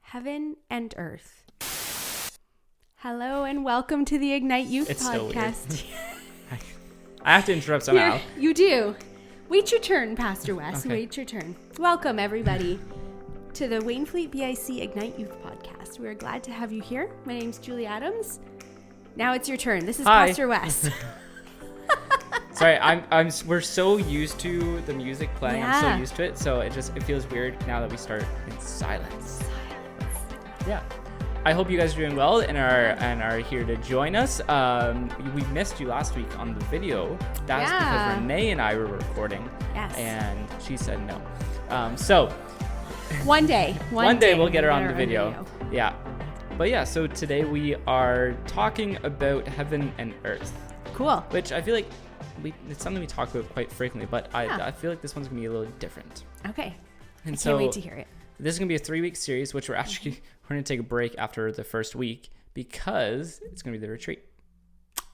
Heaven and Earth. Hello and welcome to the Ignite Youth It's podcast. So weird. I have to interrupt somehow. You do. Wait your turn, Pastor Wes. Okay. Wait your turn. Welcome, everybody, to the Waynfleet BIC Ignite Youth podcast. We're glad to have you here. My name's Julie Adams. Now it's your turn. This is Hi. Pastor Wes. Sorry, we're so used to the music playing. I'm Yeah. so used to it. So it feels weird now that we start in silence. Yeah. I hope you guys are doing well and are here to join us. We missed you last week on the video. That's because Renee and I were recording. Yes. And she said no. So One day we'll get her on the video. Yeah. But yeah, so today we are talking about heaven and earth. Cool. Which I feel like it's something we talk about quite frequently, but I feel like this one's gonna be a little different. Okay. And I so can't wait to hear it. this is gonna be a 3-week series, which we're gonna take a break after the first week because it's gonna be the retreat.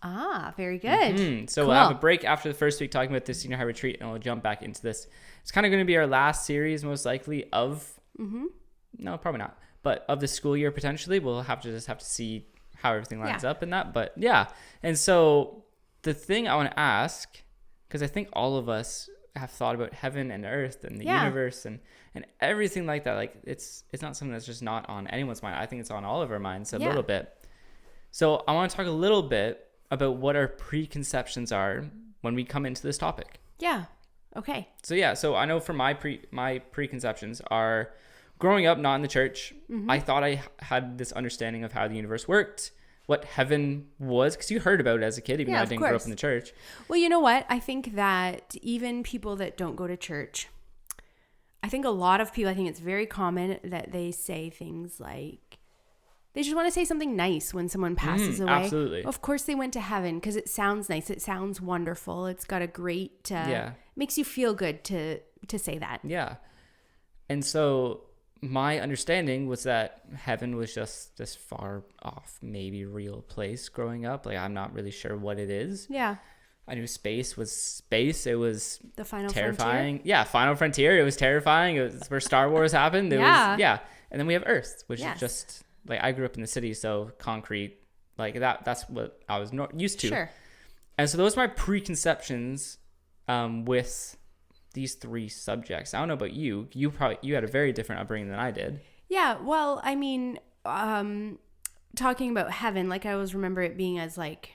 Ah, very good. So we'll have a break after the first week talking about the senior high retreat, and we'll jump back into this. It's kind of going to be our last series, most likely, of no, probably not, but of the school year potentially. We'll have to see how everything lines up in that. But yeah, and so the thing I want to ask, because I think all of us have thought about heaven and earth and the universe and everything like that. Like it's not something that's just not on anyone's mind. I think it's on all of our minds a little bit. So I want to talk a little bit about what our preconceptions are when we come into this topic. Yeah. Okay. So I know for my preconceptions are growing up not in the church. I thought I had this understanding of how the universe worked, what heaven was, because you heard about it as a kid, even though I didn't grow up in the church. Well, you know what? I think that even people that don't go to church, I think a lot of people, I think it's very common that they say things like, they just want to say something nice when someone passes away. Absolutely. Of course they went to heaven because it sounds nice. It sounds wonderful. It's got a great, makes you feel good to say that. Yeah. And so my understanding was that heaven was just this far off, maybe real place growing up. Like, I'm not really sure what it is. Yeah. I knew space was space. It was the final terrifying. frontier. Yeah, Final Frontier. It was terrifying. It was where Star Wars happened. It was, and then we have Earth, which is just... Like, I grew up in the city, so concrete, like that's what I was used to. Sure. And so those are my preconceptions with these 3 subjects. I don't know about you. You had a very different upbringing than I did. Yeah. Well, I mean, talking about heaven, like I always remember it being as like,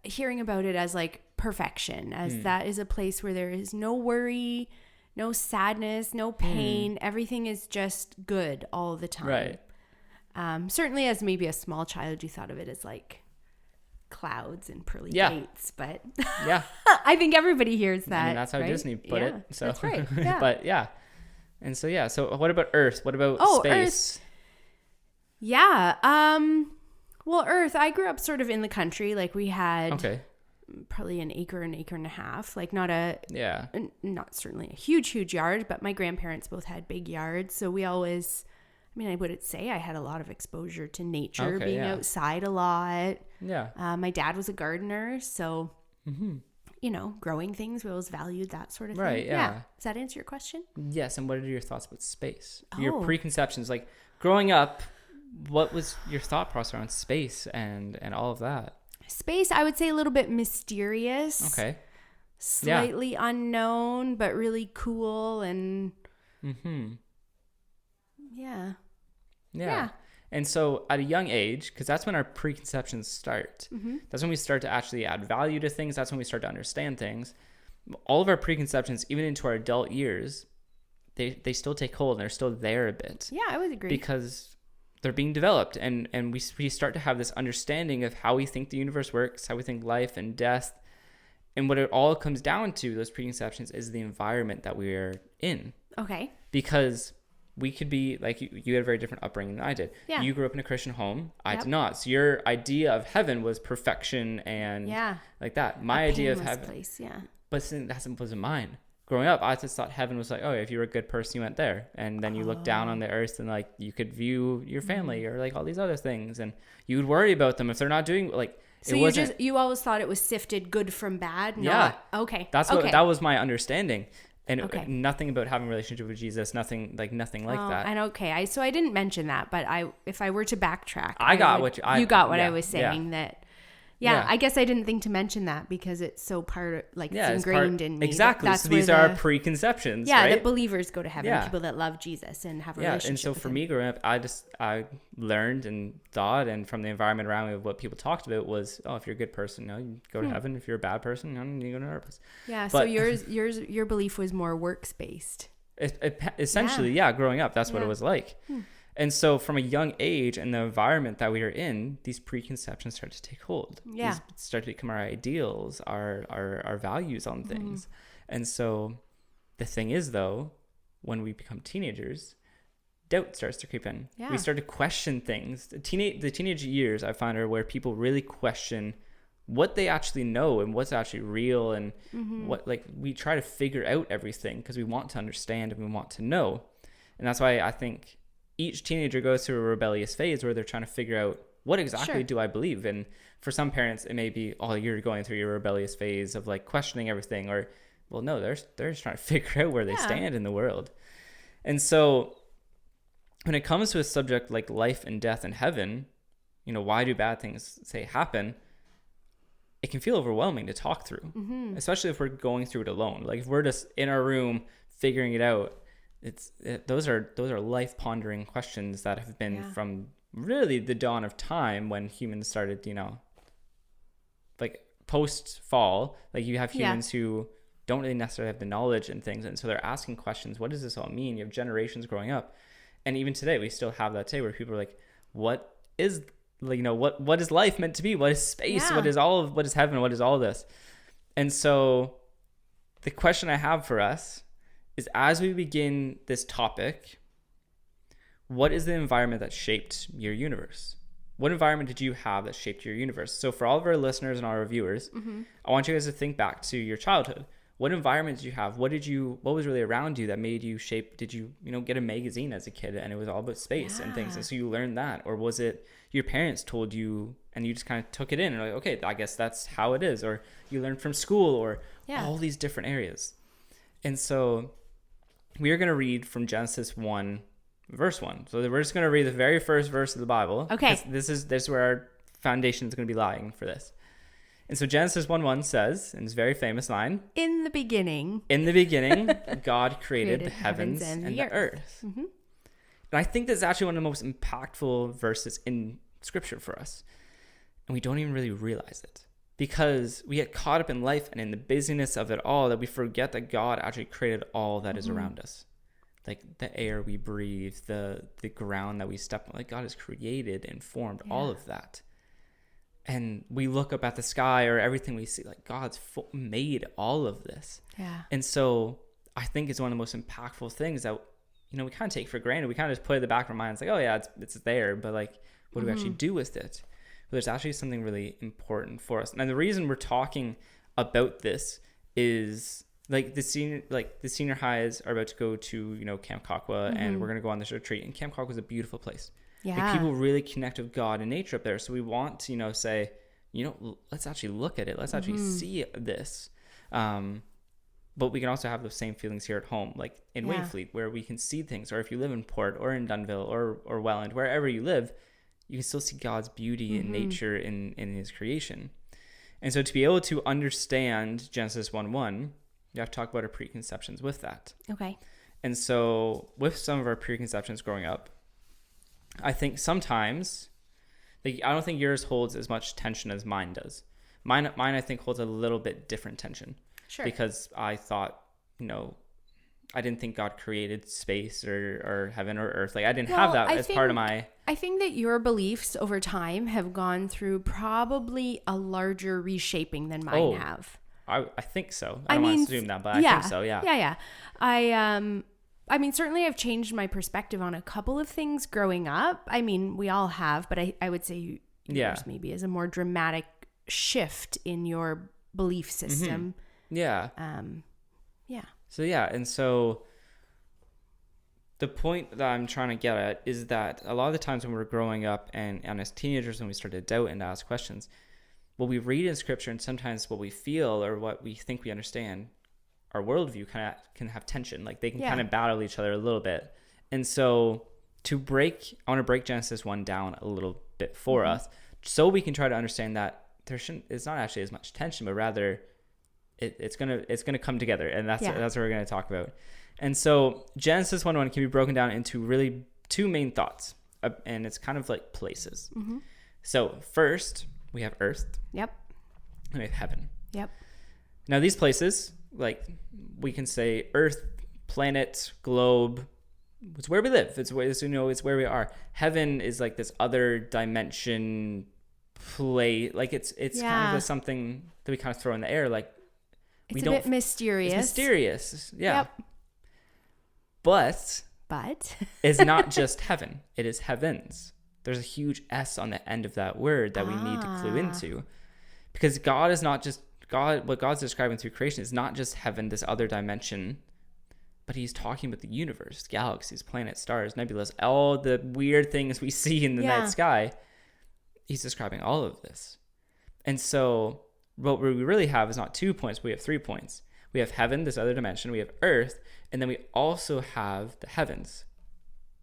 hearing about it as like perfection, as that is a place where there is no worry, no sadness, no pain. Everything is just good all the time. Right. Certainly as maybe a small child, you thought of it as like clouds and pearly gates, but I think everybody hears that. I mean, that's how Disney put it. So. That's right. Yeah. But and so so what about Earth? What about space? Earth. Yeah. Well, Earth, I grew up sort of in the country. Like we had probably an acre and a half. Like not certainly a huge yard, but my grandparents both had big yards. So we always, I mean, I would say I had a lot of exposure to nature, being outside a lot. Yeah. My dad was a gardener, so, you know, growing things, we always valued that sort of thing. Right, yeah. Does that answer your question? Yes, and what are your thoughts about space? Your preconceptions, like growing up, what was your thought process around space and all of that? Space, I would say a little bit mysterious. Okay. Slightly unknown, but really cool and... Yeah. And so at a young age, because that's when our preconceptions start. That's when we start to actually add value to things. That's when we start to understand things. All of our preconceptions, even into our adult years, they still take hold and they're still there a bit. Yeah, I would agree. Because they're being developed and we start to have this understanding of how we think the universe works, how we think life and death. And what it all comes down to, those preconceptions, is the environment that we're in. Okay. Because... we could be like you had a very different upbringing than I did. Yeah. You grew up in a Christian home. I did not. So your idea of heaven was perfection and like that. My idea of heaven, place, but that wasn't mine. Growing up, I just thought heaven was like, oh, if you were a good person, you went there, and then you look down on the earth and like you could view your family or like all these other things, and you would worry about them if they're not doing like. So you always thought it was sifted good from bad. That was my understanding. And nothing about having a relationship with Jesus, nothing like that. And so I didn't mention that, but if I were to backtrack, you got what I was saying. That I guess I didn't think to mention that because it's so it's ingrained in me. Exactly. So these are our preconceptions. Yeah, right? that believers go to heaven, people that love Jesus and have a relationship. And so for me growing up, I learned and thought, and from the environment around me, what people talked about was, if you're a good person, you go to heaven. If you're a bad person, you go to another place. Yeah. But, so your belief was more works based. Essentially, growing up, that's what it was like. And so from a young age and the environment that we are in, these preconceptions start to take hold. Yeah. These start to become our ideals, our values on things. And so the thing is, though, when we become teenagers, doubt starts to creep in. We start to question things. The teenage years, I find, are where people really question what they actually know and what's actually real, and what, we try to figure out everything because we want to understand and we want to know. And that's why I think each teenager goes through a rebellious phase where they're trying to figure out, what exactly do I believe? And for some parents, it may be, you're going through your rebellious phase of questioning everything, or, well, no, they're just trying to figure out where they stand in the world. And so when it comes to a subject like life and death and heaven, why do bad things happen? It can feel overwhelming to talk through, especially if we're going through it alone. If we're just in our room figuring it out, those are life pondering questions that have been from really the dawn of time, when humans started, post fall. You have humans who don't really necessarily have the knowledge and things, and so they're asking questions. What does this all mean? You have generations growing up, and even today we still have that day where people are like, what is what is life meant to be? What is space? What is heaven? What is all this? And so the question I have for us is, as we begin this topic, what is the environment that shaped your universe? What environment did you have that shaped your universe? So for all of our listeners and our viewers, I want you guys to think back to your childhood. What environment did you have? What was really around you that made you shape? Did you, get a magazine as a kid and it was all about space and things, and so you learned that? Or was it your parents told you and you just kind of took it in and like, okay, I guess that's how it is? Or you learned from school, or all these different areas. And so we are going to read from Genesis 1, verse 1. So we're just going to read the very first verse of the Bible. Okay. This is where our foundation is going to be lying for this. And so Genesis 1:1 says, in this very famous line, In the beginning, God created the heavens and the earth. And I think that's actually one of the most impactful verses in Scripture for us. And we don't even really realize it, because we get caught up in life and in the busyness of it all that we forget that God actually created all that is around us. The air we breathe, the ground that we step on. God has created and formed all of that. And we look up at the sky or everything we see, God's made all of this. Yeah. And so I think it's one of the most impactful things that, we kind of take for granted. We kind of just put it in the back of our minds, it's there. But what do we actually do with it? Well, there's actually something really important for us. And the reason we're talking about this is the senior highs are about to go to, Camp Kakwa, and we're going to go on this retreat. And Camp Kakwa is a beautiful place. Yeah. People really connect with God and nature up there. So we want to, say, let's actually look at it. Let's actually see this. But we can also have those same feelings here at home, like in Waynfleet, where we can see things. Or if you live in Port or in Dunnville or Welland, wherever you live, you can still see God's beauty in nature in his creation. And so to be able to understand Genesis 1:1, you have to talk about our preconceptions with that. Okay. And so with some of our preconceptions growing up, I think sometimes, I don't think yours holds as much tension as mine does. Mine I think holds a little bit different tension. Sure. Because I thought, I didn't think God created space or heaven or earth. I didn't have that as part of my... I think that your beliefs over time have gone through probably a larger reshaping than mine have. I think so. I don't want to assume that, but I think so, yeah. Yeah. I mean, certainly I've changed my perspective on a couple of things growing up. I mean, we all have, but I would say yours maybe is a more dramatic shift in your belief system. Yeah. And so the point that I'm trying to get at is that a lot of the times when we're growing up and as teenagers, when we start to doubt and ask questions, what we read in Scripture and sometimes what we feel or what we think we understand worldview can have tension. Like they can kind of battle each other a little bit. And so I want to break Genesis 1 down a little bit for us, so we can try to understand that it's not actually as much tension, but rather it's gonna come together, and that's what we're gonna talk about. And so Genesis 1:1 can be broken down into really two main thoughts, and it's kind of like places. So first we have earth. Yep. And we have heaven. Yep. Now these places, like we can say earth, planet, globe, it's where we live. It's where we are. Heaven is like this other dimension play. Like it's kind of something that we kind of throw in the air. Like it's a bit mysterious. It's mysterious. Yeah. Yep. But it's not just heaven. It is heavens. There's a huge S on the end of that word that we need to clue into, because God is not just God. What God's describing through creation is not just heaven, this other dimension. But he's talking about the universe, galaxies, planets, stars, nebulas, all the weird things we see in the night sky. He's describing all of this. And so what we really have is not 2 points, but we have 3 points. We have heaven, this other dimension. We have earth. And then we also have the heavens,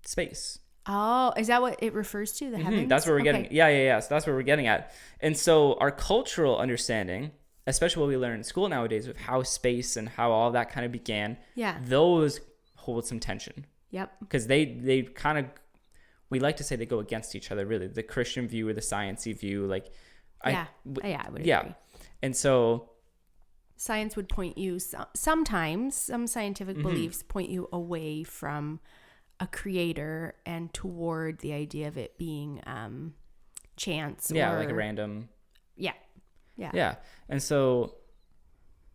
space. Oh, is that what it refers to, the heavens? That's what we're getting. Yeah. So that's what we're getting at. And so our cultural understanding, especially what we learn in school nowadays with how space and how all that kind of began, those hold some tension. Yep. Because they kind of, we like to say they go against each other, really. The Christian view or the sciencey view, like, I would agree. And so science would point you, sometimes some scientific beliefs point you away from a creator and toward the idea of it being chance. Yeah, like a random. Yeah. And so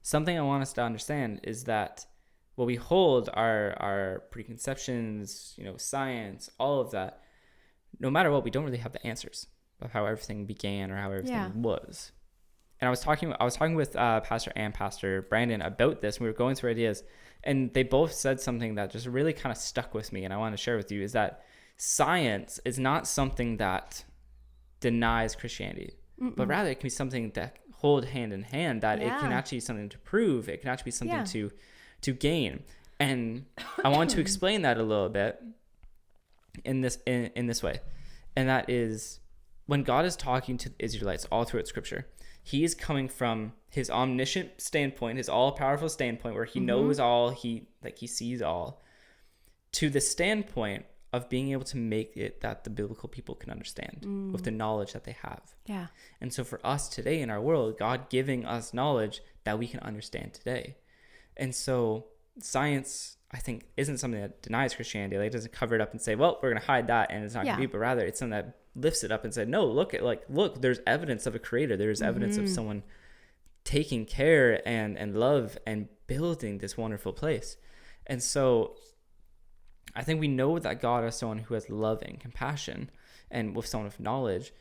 something I want us to understand is that what we hold our preconceptions, science, all of that, no matter what, we don't really have the answers of how everything began or how everything was. And I was talking with Pastor and Pastor Brandon about this. We were going through ideas, and they both said something that just really kind of stuck with me, and I want to share with you, is that science is not something that denies Christianity, but rather it can be something that hold hand in hand, that it can actually be something to prove. It can actually be something to gain. And I want to explain that a little bit in this way. And that is, when God is talking to the Israelites all throughout Scripture, he is coming from his omniscient standpoint, his all-powerful standpoint, where he knows all, he sees all, to the standpoint of being able to make it that the biblical people can understand with the knowledge that they have. Yeah. And so for us today in our world, God giving us knowledge that we can understand today. And so science, I think, isn't something that denies Christianity. Like, it doesn't cover it up and say, well, we're going to hide that and it's not going to be, but rather it's something that lifts it up and said, no, look, there's evidence of a creator. There's evidence of someone taking care and love and building this wonderful place. And so I think we know that God is someone who has love and compassion, and with someone of knowledge.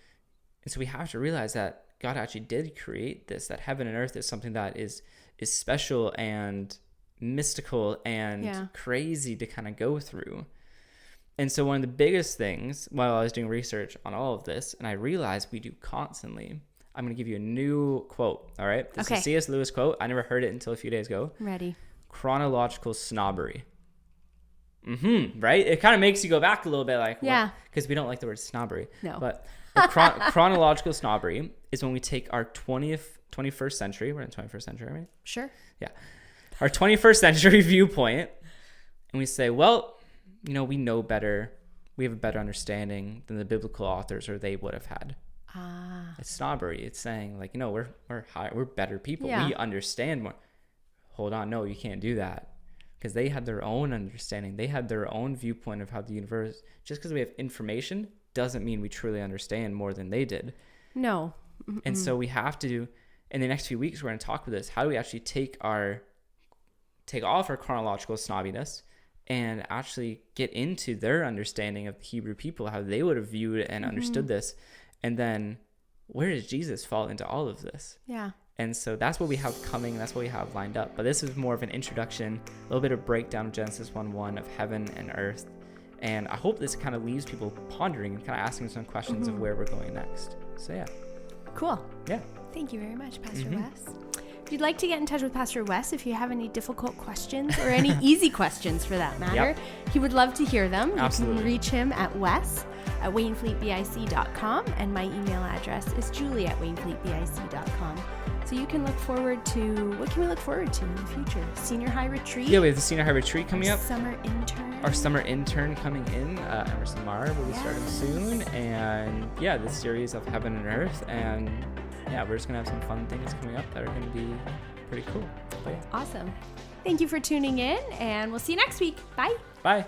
And so we have to realize that God actually did create this, that heaven and earth is something that is special and mystical and crazy to kind of go through. And so one of the biggest things while I was doing research on all of this, and I realized we do constantly, I'm going to give you a new quote. All right. This is a C.S. Lewis quote. I never heard it until a few days ago. Ready. Chronological snobbery. Right? It kind of makes you go back a little bit, like, because we don't like the word snobbery. No. But chronological snobbery is when we take our 21st century, we're in the 21st century, right? Sure. Yeah. Our 21st century viewpoint, and we say, well, we know better. We have a better understanding than the biblical authors or they would have had. It's snobbery. It's saying, like, we're high, we're better people. Yeah. We understand more. Hold on. No, you can't do that. Because they had their own understanding. They had their own viewpoint of how the universe, just because we have information doesn't mean we truly understand more than they did. No. And so we have to, in the next few weeks, we're going to talk about this. How do we actually take off our chronological snobbiness and actually get into their understanding of the Hebrew people, how they would have viewed and understood this. And then where does Jesus fall into all of this? Yeah. And so that's what we have coming. That's what we have lined up. But this is more of an introduction, a little bit of breakdown of Genesis 1:1 of heaven and earth. And I hope this kind of leaves people pondering and kind of asking some questions of where we're going next. So, yeah. Cool. Yeah. Thank you very much, Pastor Wes. If you'd like to get in touch with Pastor Wes, if you have any difficult questions or any easy questions for that matter, he would love to hear them. Absolutely. You can reach him at wes@waynefleetbic.com, and my email address is julie@waynefleetbic.com. So you can look forward to, what can we look forward to in the future? Senior high retreat? Yeah, we have the senior high retreat coming up. Summer intern. Our summer intern coming in, Emerson Marr will be starting soon. And yeah, this series of Heaven and Earth. And yeah, we're just going to have some fun things coming up that are going to be pretty cool. Awesome. Thank you for tuning in, and we'll see you next week. Bye. Bye.